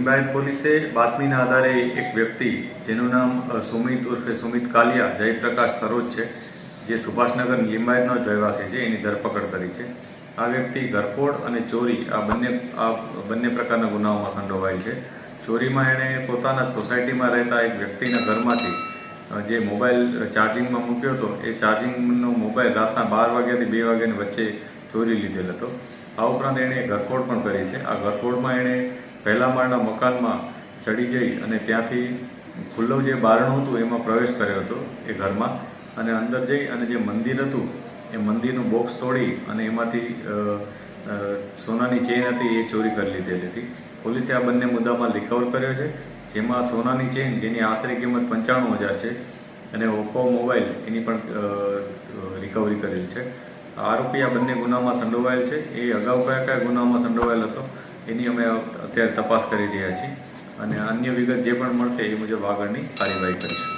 લિંબાયત પોલીસે બાતમીના આધારે એક વ્યક્તિ જેનું નામ સુમિત ઉર્ફે સુમિત કાલિયા જયપ્રકાશ સરોજ છે, જે સુભાષનગર લિંબાયતનો જ રહેવાસી છે, એની ધરપકડ કરી છે. આ વ્યક્તિ ઘરફોડ અને ચોરી આ બંને પ્રકારના ગુનાઓમાં સંડોવાયેલ છે. ચોરીમાં એણે પોતાના સોસાયટીમાં રહેતા એક વ્યક્તિના ઘરમાંથી જે મોબાઈલ ચાર્જિંગમાં મૂક્યો હતો એ ચાર્જિંગનો મોબાઈલ રાતના 12 વાગ્યાથી 2 વાગ્યાની વચ્ચે ચોરી લીધેલ હતો. આ ઉપરાંત એણે ઘરફોડ પણ કરી છે. આ ઘરફોડમાં એણે પહેલા માળના મકાનમાં ચડી જઈ અને ત્યાંથી ખુલ્લું જે બારણું હતું એમાં પ્રવેશ કર્યો હતો એ ઘરમાં, અને અંદર જઈ અને જે મંદિર હતું એ મંદિરનું બોક્સ તોડી અને એમાંથી સોનાની ચેન હતી એ ચોરી કરી લીધેલી હતી. પોલીસે આ બંને મુદ્દામાં રિકવર કર્યો છે, જેમાં સોનાની ચેન જેની આશરે કિંમત 95,000 છે અને ઓપ્પો મોબાઈલ એની પણ રિકવરી કરેલ છે. આરોપી આ બંને ગુનામાં સંડોવાયેલ છે. એ અગાઉ કયા ગુનામાં સંડોવાયેલ હતો એની અમે અત્યારે તપાસ કરી રહ્યા છીએ અને અન્ય વિગત જે પણ મળશે એ મુજબ આગળની કાર્યવાહી કરીશું.